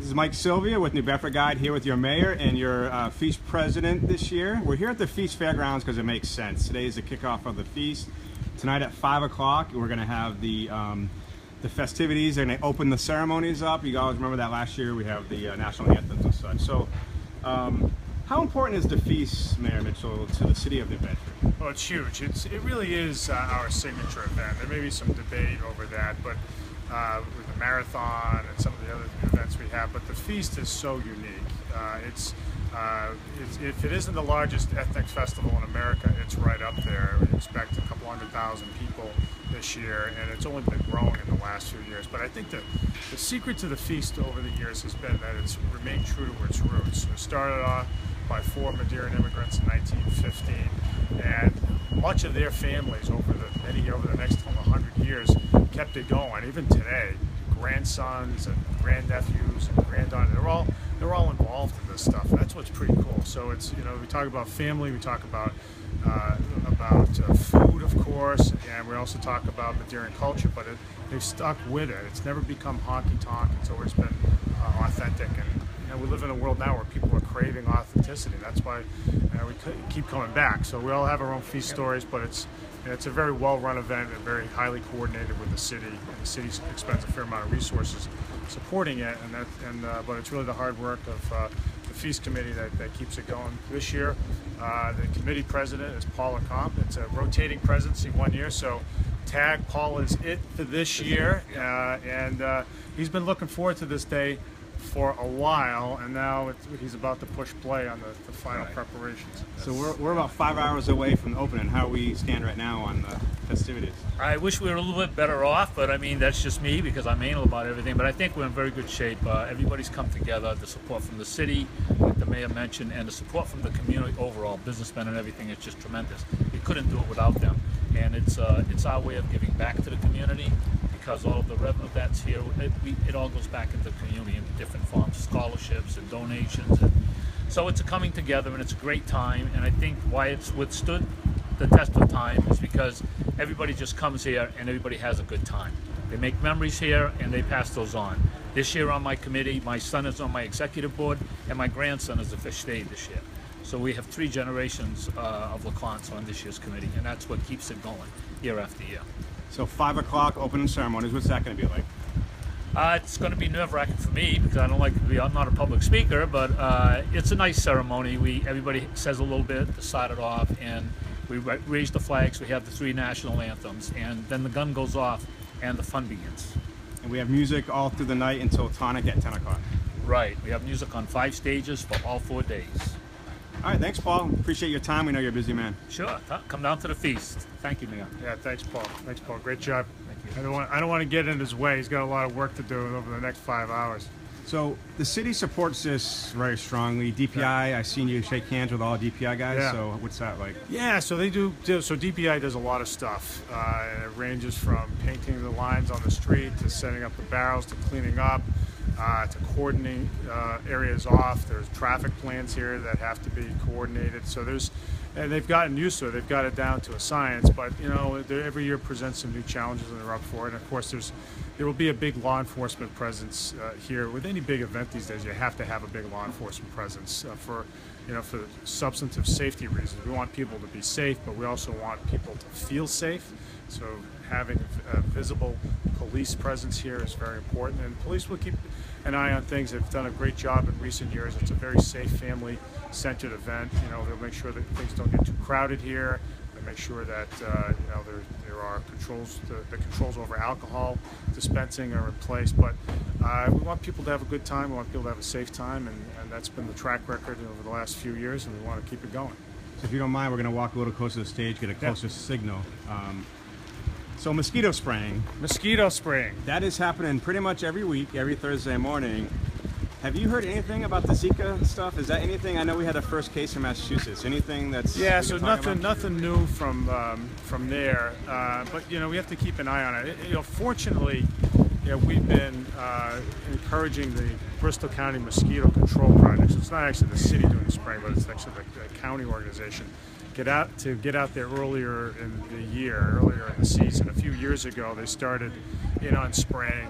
This is Mike Sylvia with New Bedford Guide here with your mayor and your feast president this year. We're here at the Feast Fairgrounds because it makes sense. Today is the kickoff of the feast. Tonight at 5 o'clock we're going to have the festivities. They're going to open the ceremonies up. You guys remember that last year we have the national anthems and such. So how important is the feast, Mayor Mitchell, to the city of New Bedford? Well, it's huge. It really is our signature event. There may be some debate over that, but with the marathon and some of the other events we have, but the feast is so unique. If it isn't the largest ethnic festival in America, it's right up there. We expect a couple 100,000 people this year, and it's only been growing in the last few years. But I think the secret to the feast over the years has been that it's remained true to its roots. It started off by 4 Madeiran immigrants in 1915, and much of their families over the next 100 years kept it going. Even today, grandsons and grandnephews and granddaughters, they're all involved in this stuff. That's what's pretty cool. So it's, we talk about family, we talk about food, of course, and we also talk about Madeiran culture, but they've stuck with it. It's never become honky-tonk. It's always been authentic, and we live in a world now where people are craving authenticity. That's why we keep coming back. So we all have our own feast stories, but it's a very well-run event and very highly coordinated with the city, and the city expends a fair amount of resources supporting it, but it's really the hard work of the Feast Committee that keeps it going. This year, the committee president is Paul Lecomte. It's a rotating presidency 1 year, so tag Paul is it for this year, and he's been looking forward to this day for a while, and now he's about to push play on the final preparations. So we're about 5 hours away from the opening. How we stand right now on the festivities? I wish we were a little bit better off, but I mean, that's just me because I'm anal about everything. But I think we're in very good shape. Everybody's come together. The support from the city, like the mayor mentioned, and the support from the community overall, businessmen and everything, is just tremendous. We couldn't do it without them. And it's our way of giving back to the community, because all of the revenue that's here, it all goes back into the community in different forms, scholarships and donations. And so it's a coming together, and it's a great time. And I think why it's withstood the test of time is because everybody just comes here and everybody has a good time. They make memories here and they pass those on. This year on my committee, my son is on my executive board, and my grandson is a fish aide this year. So we have 3 generations of Lecomtes on this year's committee, and that's what keeps it going year after year. So 5 o'clock opening ceremonies. What's that going to be like? It's going to be nerve-wracking for me because I don't like to be. I'm not a public speaker, but it's a nice ceremony. Everybody says a little bit to start it off, and we raise the flags. We have the 3 national anthems, and then the gun goes off, and the fun begins. And we have music all through the night until tonic at 10 o'clock. Right. We have music on 5 stages for all 4 days. All right, thanks, Paul. Appreciate your time. We know you're a busy man. Sure. Come down to the feast. Thank you, Mayor. Yeah, thanks, Paul. Thanks, Paul. Great job. Thank you. I don't want to get in his way. He's got a lot of work to do over the next 5 hours. So the city supports this very strongly. DPI, I've seen you shake hands with all DPI guys. Yeah. So what's that like? Yeah, so they do. So DPI does a lot of stuff. And it ranges from painting the lines on the street to setting up the barrels to cleaning up. To coordinate areas off. There's traffic plans here that have to be coordinated. So and they've gotten used to it. They've got it down to a science. But every year presents some new challenges, and they're up for it. And of course, there will be a big law enforcement presence here. With any big event these days, you have to have a big law enforcement presence for substantive safety reasons. We want people to be safe, but we also want people to feel safe. So having a visible police presence here is very important, and police will keep an eye on things. They've done a great job in recent years. It's a very safe, family-centered event. They'll make sure that things don't get too crowded here. They make sure that there are controls. The controls over alcohol dispensing are in place. But we want people to have a good time. We want people to have a safe time, and that's been the track record over the last few years, and we want to keep it going. So if you don't mind, we're going to walk a little closer to the stage, get a closer signal. So mosquito spraying. Mosquito spraying. That is happening pretty much every week, every Thursday morning. Have you heard anything about the Zika stuff? Is that anything? I know we had a first case from Massachusetts. Anything that's so nothing new from there. But we have to keep an eye on it. Fortunately, we've been encouraging the Bristol County Mosquito Control Project. So it's not actually the city doing the spraying, but it's actually the county organization. Get out there earlier in the year, earlier in the season. A few years ago, they started in on spraying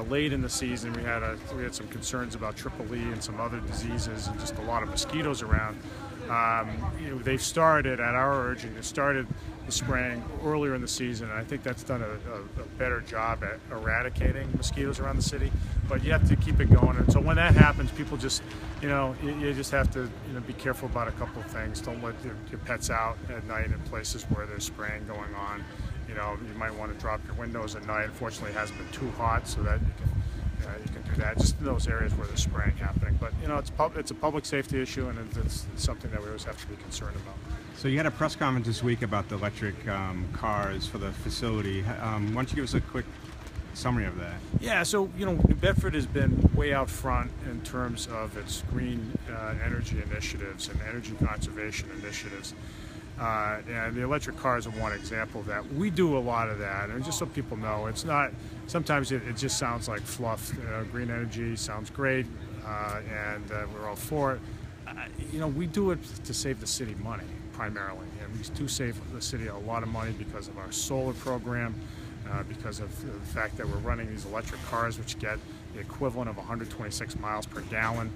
late in the season, we had some concerns about triple E and some other diseases and just a lot of mosquitoes around. They've started, at our urging, they started the spraying earlier in the season, and I think that's done a better job at eradicating mosquitoes around the city. But you have to keep it going, and so when that happens, people just, you just have to, be careful about a couple of things. Don't let your pets out at night in places where there's spraying going on. You might want to drop your windows at night. Unfortunately, it hasn't been too hot, so that you can do that just in those areas where there's spraying happening. But it's a public safety issue, and it's something that we always have to be concerned about. So you had a press conference this week about the electric cars for the facility. Why don't you give us a quick summary of that? Yeah, so New Bedford has been way out front in terms of its green energy initiatives and energy conservation initiatives. And the electric cars are one example of that. We do a lot of that, and just so people know, it's not, sometimes it just sounds like fluff. Green energy sounds great, and we're all for it. We do it to save the city money, primarily, and we do save the city a lot of money because of our solar program, because of the fact that we're running these electric cars, which get the equivalent of 126 miles per gallon.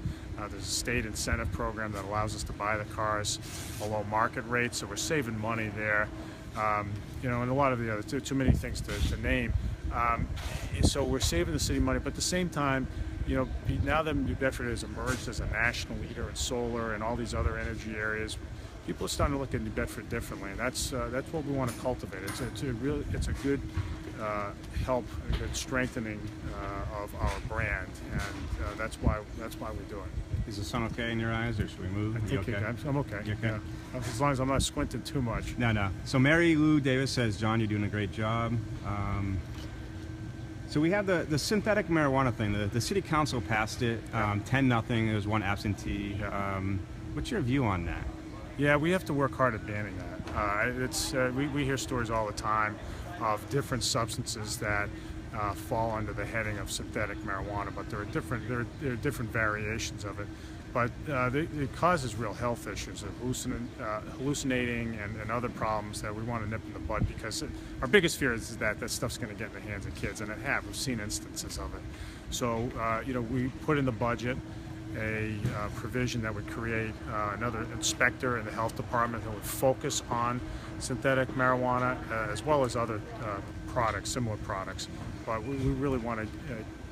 There's a state incentive program that allows us to buy the cars below market rates, so we're saving money there. And a lot of the other, too many things to name. So we're saving the city money, but at the same time, now that New Bedford has emerged as a national leader in solar and all these other energy areas, people are starting to look at New Bedford differently, and that's what we want to cultivate. It's a good help, a good strengthening of our brand, and that's why we do it. Is the sun okay in your eyes, or should we move? I think okay? I'm okay. You okay? Yeah. As long as I'm not squinting too much. No. So Mary Lou Davis says, John, you're doing a great job. So we have the synthetic marijuana thing. The city council passed it 10-0. There was one absentee. What's your view on that? Yeah, we have to work hard at banning that. We hear stories all the time of different substances that fall under the heading of synthetic marijuana, but there are different variations of it. But it causes real health issues, hallucinating and other problems that we want to nip in the bud, because our biggest fear is that stuff's going to get in the hands of kids, and we've seen instances of it. So we put in the budget a provision that would create another inspector in the health department who would focus on synthetic marijuana as well as other products, similar products. But we really want to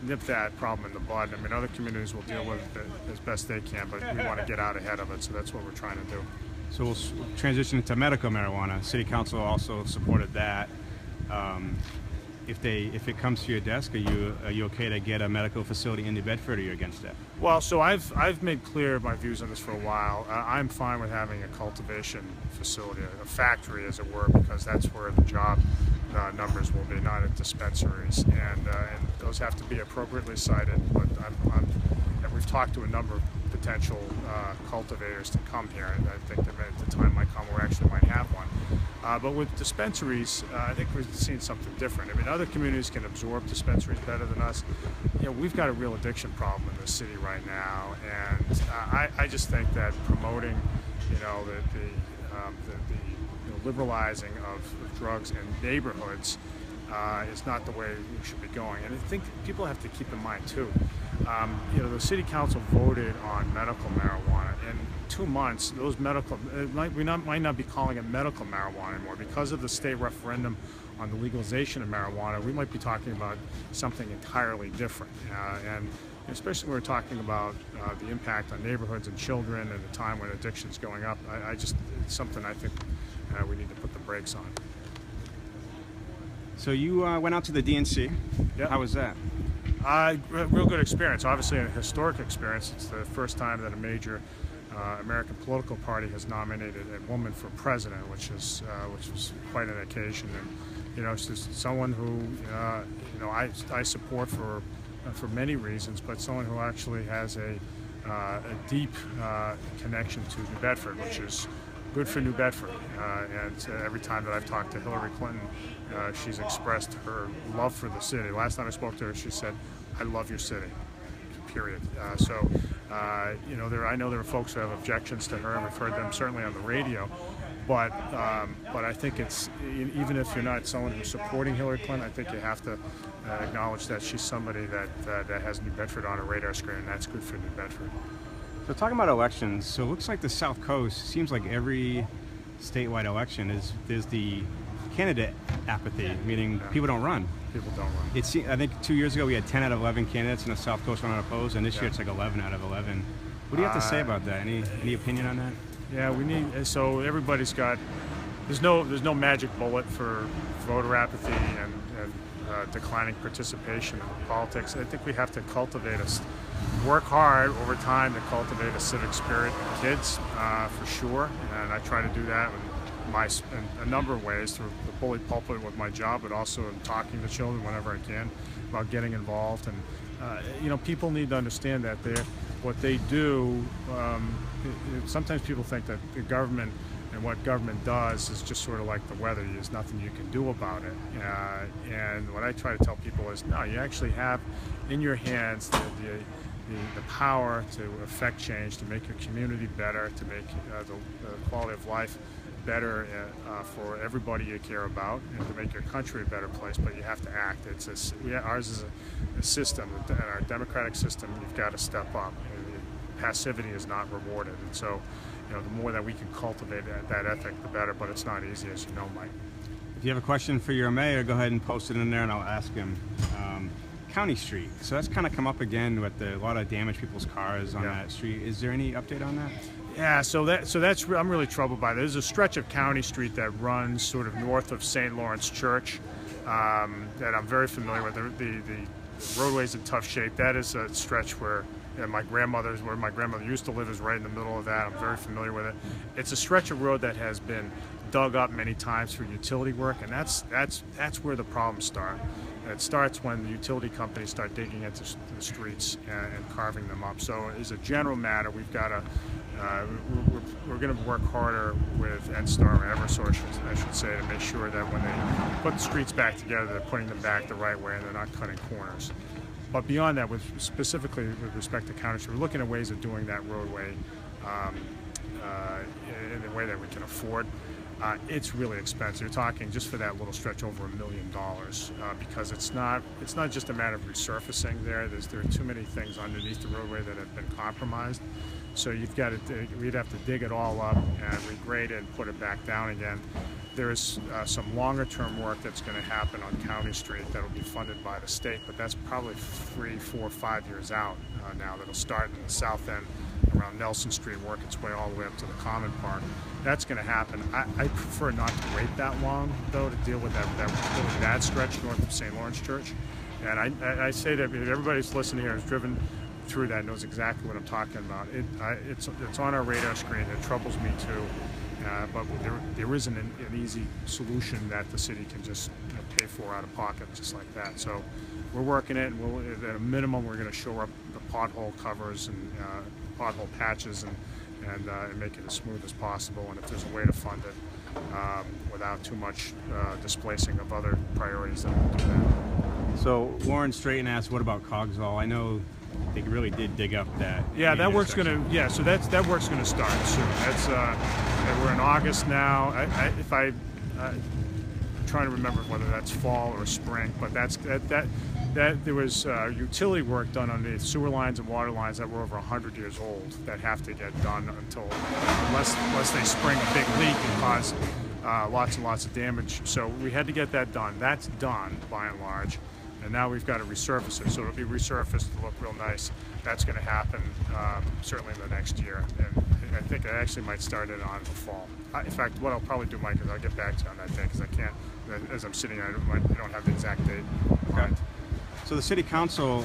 nip that problem in the bud. I mean, other communities will deal with it as best they can, but we want to get out ahead of it, so that's what we're trying to do. So we'll transition to medical marijuana. City Council also supported that. If it comes to your desk, are you okay to get a medical facility in New Bedford, or are you against that? Well, so I've made clear my views on this for a while. I'm fine with having a cultivation facility, a factory, as it were, because that's where the job numbers will be, not at dispensaries, and those have to be appropriately cited. But and we've talked to a number of potential cultivators to come here, and I think that the time might come where we actually might have one. But with dispensaries, I think we're seeing something different. I mean, other communities can absorb dispensaries better than us. We've got a real addiction problem in the city right now, and I just think that promoting, the liberalizing of drugs in neighborhoods is not the way we should be going. And I think people have to keep in mind too. The city council voted on medical marijuana. In 2 months, those we might not be calling it medical marijuana anymore because of the state referendum on the legalization of marijuana. We might be talking about something entirely different, and especially when we're talking about the impact on neighborhoods and children and the time when addiction's going up. It's something I think we need to put the brakes on. So you went out to the DNC. Yep. How was that? Real good experience. Obviously, a historic experience. It's the first time that a major American political party has nominated a woman for president, which is quite an occasion. And it's just someone who I support for many reasons, but someone who actually has a deep connection to New Bedford, which is good for New Bedford. And every time that I've talked to Hillary Clinton, she's expressed her love for the city. Last time I spoke to her, she said, "I love your city." Period. I know there are folks who have objections to her, and we've heard them certainly on the radio. But I think it's, even if you're not someone who's supporting Hillary Clinton, I think you have to acknowledge that she's somebody that has New Bedford on her radar screen, and that's good for New Bedford. So talking about elections, so it looks like the South Coast seems like every statewide election there's the candidate apathy, meaning people don't run. People don't run. I think 2 years ago we had 10 out of 11 candidides in the South Coast run unopposed, and this year it's like 11 out of 11. What do you have to say about that? Any opinion on that? Yeah, we need, so everybody's got, there's no magic bullet for voter apathy and declining participation in politics. I think we have to work hard over time to cultivate a civic spirit in kids, for sure. And I try to do that in a number of ways, through the bully pulpit with my job, but also in talking to children whenever I can about getting involved. And people need to understand that what they do. Sometimes people think that the government and what government does is just sort of like the weather. There's nothing you can do about it. And what I try to tell people is, no, you actually have in your hands the power to affect change, to make your community better, to make the quality of life better for everybody you care about, and to make your country a better place. But you have to act. Ours is a system, our democratic system. You've got to step up. Passivity is not rewarded, and so the more that we can cultivate that ethic, the better. But it's not easy, as you know, Mike. If you have a question for your mayor, go ahead and post it in there, and I'll ask him. County Street. So that's kind of come up again with a lot of damaged people's cars on that street. Is there any update on that? Yeah, so that's I'm really troubled by that. There's a stretch of County Street that runs sort of north of St. Lawrence Church that I'm very familiar with. The roadway's in tough shape. That is a stretch where where my grandmother used to live, is right in the middle of that. I'm very familiar with it. It's a stretch of road that has been dug up many times for utility work, and that's where the problems start. And it starts when the utility companies start digging into the streets and carving them up. So as a general matter, we've got to we're going to work harder with NSTAR and Eversource, I should say, to make sure that when they put the streets back together, they're putting them back the right way and they're not cutting corners. But beyond that, specifically with respect to County Street, we're looking at ways of doing that roadway in a way that we can afford. It's really expensive. You're talking just for that little stretch over $1 million, because it's not just a matter of resurfacing there. There are too many things underneath the roadway that have been compromised. So we'd have to dig it all up and regrade it and put it back down again. There is some longer-term work that's going to happen on County Street that will be funded by the state, but that's probably 3, 4, 5 years out now. That'll start in the south end around Nelson Street and work its way all the way up to the Common Park. That's going to happen. I prefer not to wait that long, though, to deal with that really bad stretch north of St. Lawrence Church. And I say that everybody's listening here has driven through that, knows exactly what I'm talking about. It's on our radar screen. It troubles me too, but there isn't an easy solution that the city can just pay for out of pocket just like that. So we're working it, and at a minimum we're going to shore up the pothole covers and pothole patches and make it as smooth as possible. And if there's a way to fund it without too much displacing of other priorities, then we'll do that. So Warren Straighten asked, what about Cogswell? I know they really did dig up that. Yeah, that work's going to. Yeah, so that work's going to start soon. That's we're in August now. I'm trying to remember whether that's fall or spring, but that there was utility work done underneath sewer lines and water lines that were over 100 years old that have to get done unless they spring a big leak and cause lots and lots of damage. So we had to get that done. That's done by and large. And now we've got to resurface it, so it'll be resurfaced to look real nice. That's going to happen certainly in the next year, and I think I actually might start it on the fall. In fact, what I'll probably do, Mike, is I'll get back to you on that day, because I can't, as I'm sitting here, I don't have the exact date. Okay. So the city council,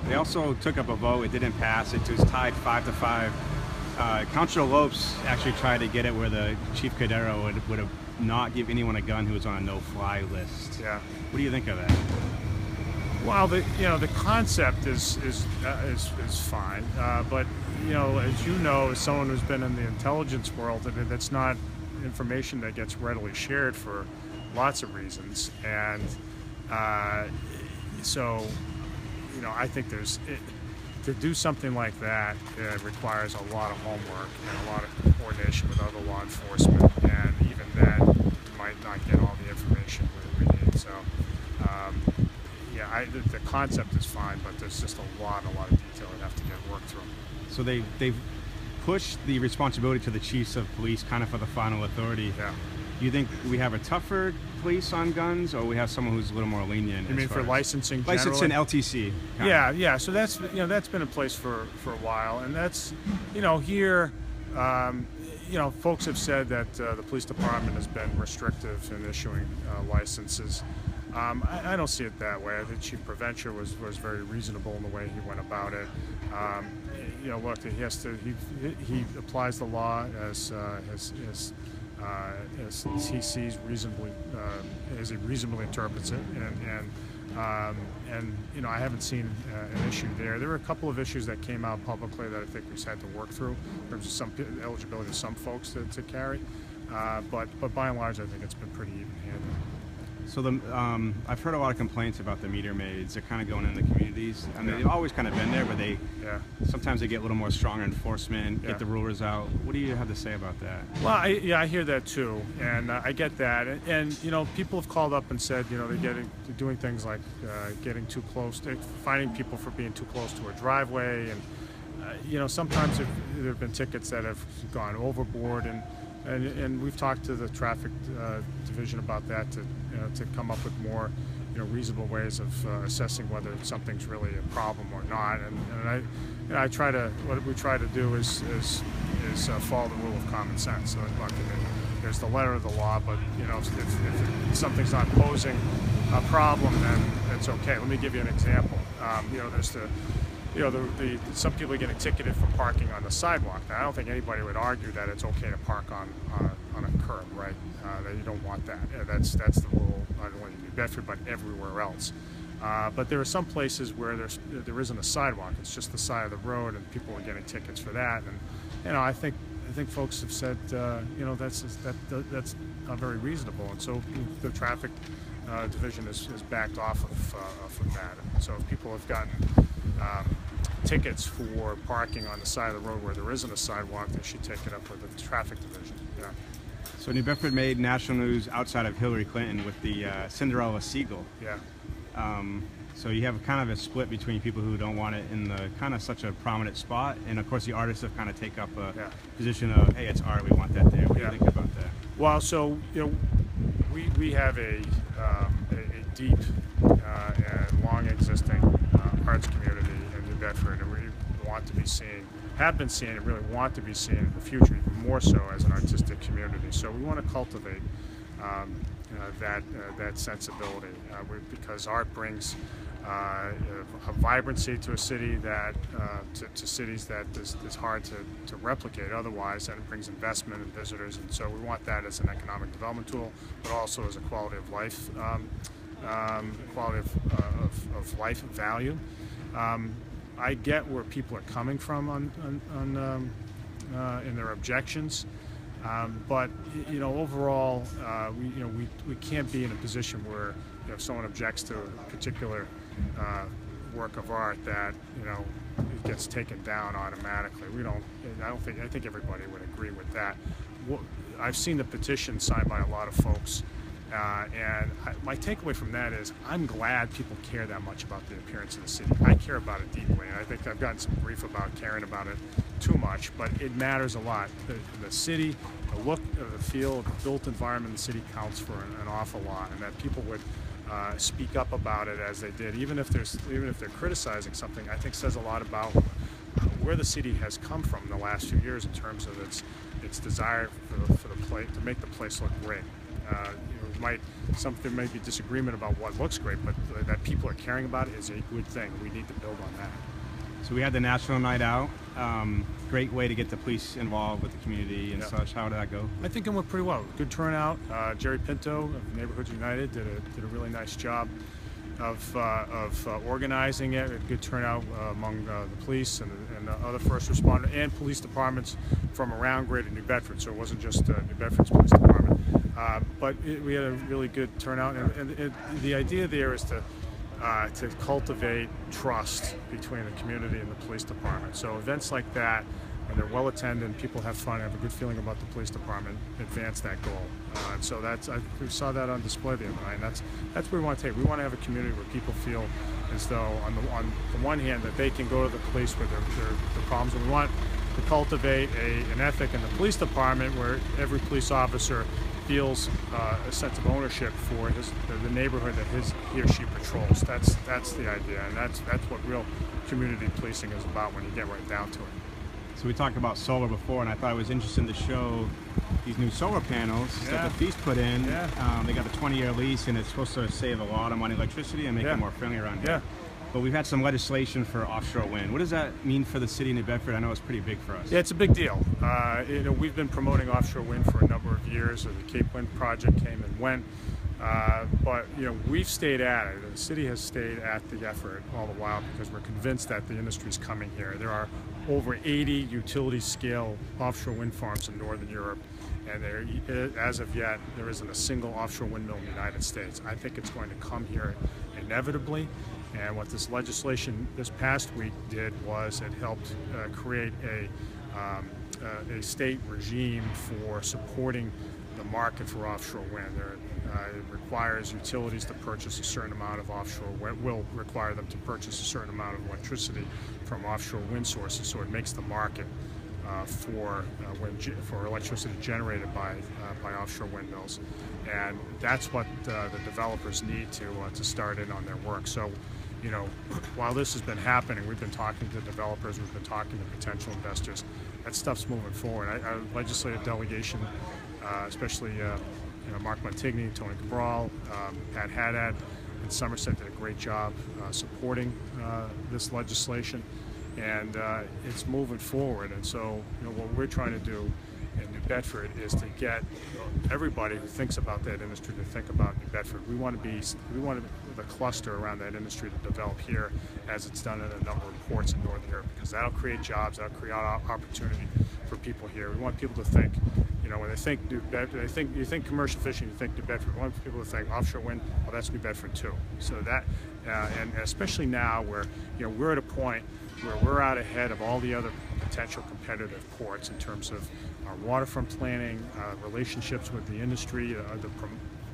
they also took up a vote. It didn't pass. It was tied 5-5. Councilor Lopes actually tried to get it where the Chief Cordero would have not give anyone a gun who was on a no-fly list. Yeah. What do you think of that? Well, the concept is fine, but as you know, as someone who's been in the intelligence world, that's not information that gets readily shared for lots of reasons, and so I think to do something like that requires a lot of homework and a lot of coordination with other law enforcement, and even then, you might not get all the information we need. So, yeah, the concept is fine, but there's just a lot of detail that have to get worked through. So they've pushed the responsibility to the chiefs of police kind of for the final authority. Yeah. Do you think we have a tougher police on guns, or we have someone who's a little more lenient? You mean for licensing? Licensing LTC. Yeah. So that's that's been in place for a while, and that's here. Folks have said that the police department has been restrictive in issuing licenses. I don't see it that way. I think Chief Preventure was very reasonable in the way he went about it. Look, he applies the law as he sees reasonably, as he reasonably interprets it, and I haven't seen an issue there. There were a couple of issues that came out publicly that I think we've had to work through in terms of some eligibility of some folks to carry, but by and large, I think it's been pretty even-handed. So I've heard a lot of complaints about the meter maids. They're kind of going in the communities. I mean, they've always kind of been there, but sometimes they get a little more stronger enforcement, get the rulers out. What do you have to say about that? Well, I hear that too, and I get that. And people have called up and said, they're doing things like getting too close, finding people for being too close to a driveway, and sometimes there have been tickets that have gone overboard, and we've talked to the traffic division about that to come up with more reasonable ways of assessing whether something's really a problem or not. And I try to, what we try to do is follow the rule of common sense. So look, there's the letter of the law, but if something's not posing a problem, then it's okay. Let me give you an example. There's some people are getting ticketed for parking on the sidewalk. Now, I don't think anybody would argue that it's okay to park on a curb, right? That you don't want that. That's the rule, not only in New Bedford, but everywhere else. But there are some places where there isn't a sidewalk. It's just the side of the road, and people are getting tickets for that. And I think folks have said that's not very reasonable, and so the traffic division has backed off of that. And so if people have gotten tickets for parking on the side of the road where there isn't a sidewalk, they should take it up with the traffic division. Yeah. So New Bedford made national news outside of Hillary Clinton with the Cinderella seagull. Yeah. So you have kind of a split between people who don't want it in the kind of such a prominent spot, and of course the artists have kind of take up a position of, hey, it's art, we want that there. What do you think about that? Well, so we have a deep and long existing arts community in New Bedford, and we want to be seen, have been seen, and really want to be seen in the future even more so as an artistic community. So we want to cultivate that sensibility because art brings a vibrancy to a city that to cities that is hard to replicate otherwise, and it brings investment and visitors, and so we want that as an economic development tool, but also as a quality of life life value. I get where people are coming from in their objections, but overall, we can't be in a position where if someone objects to a particular work of art that it gets taken down automatically. I think everybody would agree with that. I've seen the petition signed by a lot of folks. My takeaway from that is I'm glad people care that much about the appearance of the city. I care about it deeply, and I think I've gotten some grief about caring about it too much, but it matters a lot. The city, the look, the feel, the built environment in the city counts for an awful lot, and that people would speak up about it as they did, even if they're criticizing something, I think says a lot about where the city has come from in the last few years in terms of its desire for the place to make the place look great. There may be disagreement about what looks great, but that people are caring about it is a good thing. We need to build on that. So we had the National Night Out. Great way to get the police involved with the community and such. How did that go? I think it went pretty well. Good turnout. Jerry Pinto of Neighborhoods United did a really nice job of organizing it. A good turnout among the police and other first responders and police departments from around Greater New Bedford. So it wasn't just New Bedford's police department. But we had a really good turnout, and the idea there is to to cultivate trust between the community and the police department. So events like that, when they're well attended, people have fun, have a good feeling about the police department, advance that goal. And so we saw that on display the other night, and that's what we want to take. We want to have a community where people feel as though, on the one hand, that they can go to the police with their problems. And we want to cultivate an ethic in the police department where every police officer feels a sense of ownership for the neighborhood that he or she patrols. That's the idea, and that's what real community policing is about when you get right down to it. So we talked about solar before, and I thought it was interesting to show these new solar panels that the Feast put in. Yeah. They got a 20-year lease, and it's supposed to save a lot of money on electricity and make it more friendly around here. But we've had some legislation for offshore wind. What does that mean for the city of New Bedford? I know it's pretty big for us. Yeah, it's a big deal. We've been promoting offshore wind for a number of years. The Cape Wind project came and went. But we've stayed at it. The city has stayed at the effort all the while because we're convinced that the industry's coming here. There are over 80 utility-scale offshore wind farms in Northern Europe, and as of yet, there isn't a single offshore windmill in the United States. I think it's going to come here inevitably, and what this legislation this past week did was it helped create a state regime for supporting the market for offshore wind. It requires utilities to purchase a certain amount of offshore wind, will require them to purchase a certain amount of electricity from offshore wind sources, so it makes the market for electricity generated by offshore windmills. And that's what the developers need to start in on their work. So, while this has been happening, we've been talking to developers, we've been talking to potential investors. That stuff's moving forward. Our legislative delegation, especially Mark Montigny, Tony Cabral, Pat Haddad in Somerset did a great job supporting this legislation, and it's moving forward. And so, what we're trying to do in New Bedford is to get everybody who thinks about that industry to think about New Bedford. We want to be the cluster around that industry to develop here, as it's done in a number of ports in Northern Europe, because that'll create jobs, that'll create opportunity for people here. We want people to think, when they think New Bedford, you think commercial fishing, you think New Bedford. We want people to think offshore wind, well, that's New Bedford too. So that, and especially now where we're at a point where we're out ahead of all the other potential competitive ports in terms of our waterfront planning, relationships with the industry, the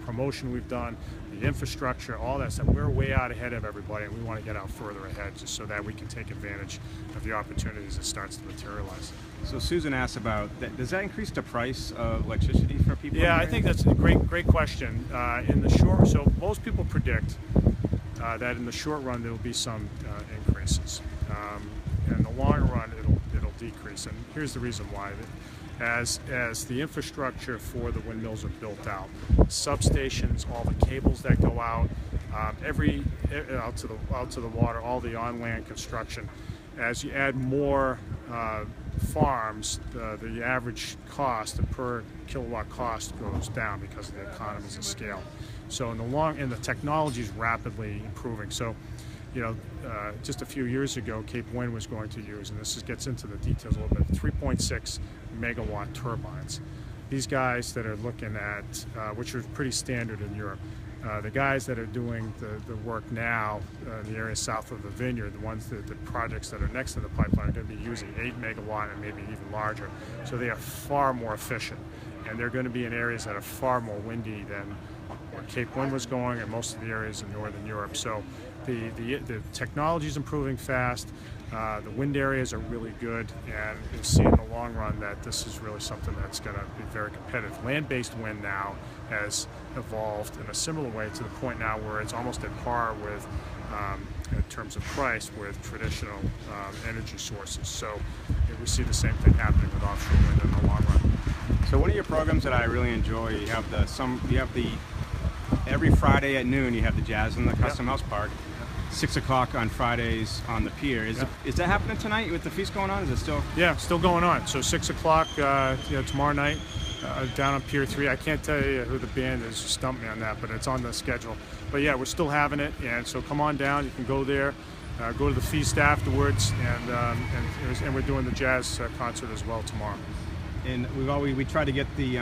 promotion we've done, the infrastructure, all that stuff. We're way out ahead of everybody, and we want to get out further ahead just so that we can take advantage of the opportunities that starts to materialize. So Susan asked about that. Does that increase the price of electricity for people? Yeah, I think that's a great question. In the short, so most people predict that in the short run there will be some increases. In the long run, it'll decrease, and here's the reason why. As the infrastructure for the windmills are built out, substations, all the cables that go out, out to the water, all the on-land construction. As you add more farms, the average cost, the per kilowatt cost, goes down because of the economies of scale. So in the technology is rapidly improving. So, just a few years ago, Cape Wind was going to use, and this gets into the details a little bit, 3.6 megawatt turbines. These guys that are looking at, which are pretty standard in Europe, the guys that are doing the work now in the area south of the Vineyard, the projects that are next to the pipeline, are going to be using 8 megawatt and maybe even larger. So they are far more efficient, and they're going to be in areas that are far more windy than where Cape Wind was going and most of the areas in Northern Europe. So the technology is improving fast. The wind areas are really good, and you'll see in the long run that this is really something that's going to be very competitive. Land-based wind now has evolved in a similar way to the point now where it's almost at par with, in terms of price, with traditional energy sources. So we see the same thing happening with offshore wind in the long run. So one of your programs that I really enjoy, you have every Friday at noon you have the Jazz in the Custom House Park. 6 o'clock on Fridays on the pier. Is that happening tonight with the feast going on? Is it still? Yeah, still going on. So 6 o'clock tomorrow night down on Pier 3. I can't tell you who the band is. Stump me on that, but it's on the schedule. But yeah, we're still having it, and so come on down. You can go there, go to the feast afterwards, and we're doing the jazz concert as well tomorrow. And we tried to get the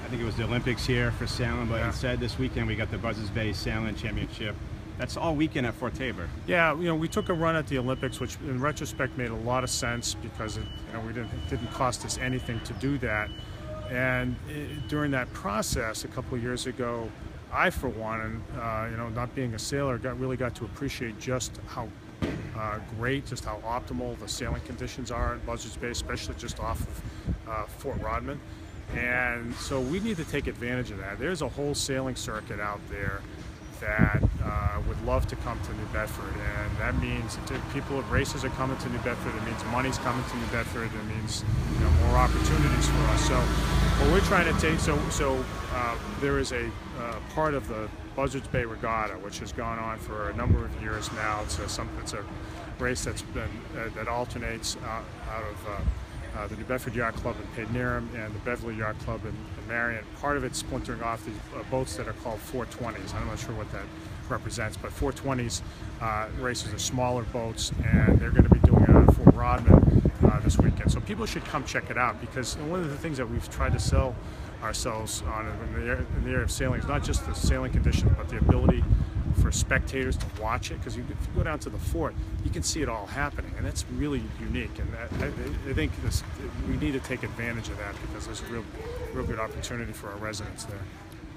I think it was the Olympics here for sailing, but instead this weekend we got the Buzzards Bay Sailing Championship That's all weekend at Fort Taber. Yeah, we took a run at the Olympics, which in retrospect made a lot of sense because it didn't cost us anything to do that. And during that process, a couple of years ago, I, for one, and not being a sailor, really got to appreciate just how great, just how optimal the sailing conditions are at Buzzards Bay, especially just off of Fort Rodman. And so we need to take advantage of that. There's a whole sailing circuit out there that would love to come to New Bedford, and that means people at races are coming to New Bedford. It means money's coming to New Bedford. It means more opportunities for us. So what we're trying to take, there is a part of the Buzzards Bay Regatta which has gone on for a number of years now. It's a race that's been that alternates out of the New Bedford Yacht Club in Paidnearham and the Beverly Yacht Club in Marion. Part of it's splintering off these boats that are called 420s. I'm not sure what that represents, but 420s races are smaller boats, and they're going to be doing it out of Fort Rodman this weekend. So people should come check it out, because one of the things that we've tried to sell ourselves on in the area of sailing is not just the sailing conditions, but the ability for spectators to watch it, because if you go down to the fort, you can see it all happening, and that's really unique. And I think we need to take advantage of that, because there's a real good opportunity for our residents there.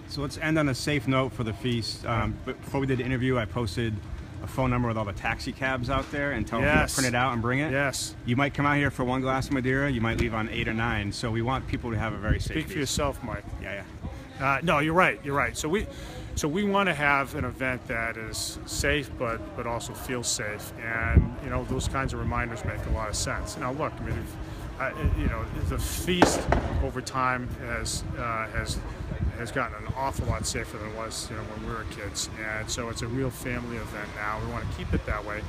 So let's end on a safe note for the feast. But before we did the interview, I posted a phone number with all the taxi cabs out there and tell them to print it out and bring it. Yes. You might come out here for one glass of Madeira. You might leave on 8 or 9. So we want people to have a very safe Speak feast. for yourself, Mike. Yeah. No, you're right. You're right. So we want to have an event that is safe, but also feels safe, and those kinds of reminders make a lot of sense. Now, look, I mean, the feast over time has gotten an awful lot safer than it was when we were kids, and so it's a real family event now. We want to keep it that way,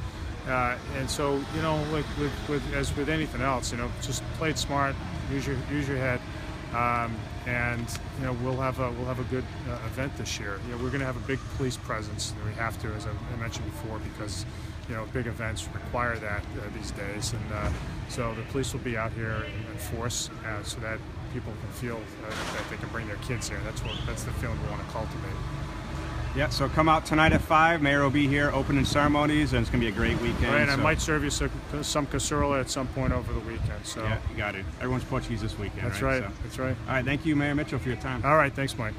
and so like as with anything else, just play it smart, use your head. And we'll have a good event this year. We're going to have a big police presence. We have to, as I mentioned before, because big events require that these days. And so the police will be out here in force, so that people can feel that they can bring their kids here. That's the feeling we want to cultivate. Yeah, so come out tonight at 5. Mayor will be here, opening ceremonies, and it's going to be a great weekend. Right, and I might serve you some casserole at some point over the weekend. So. Yeah, you got it. Everyone's Portuguese this weekend. That's right. So. That's right. All right, thank you, Mayor Mitchell, for your time. All right, thanks, Mike.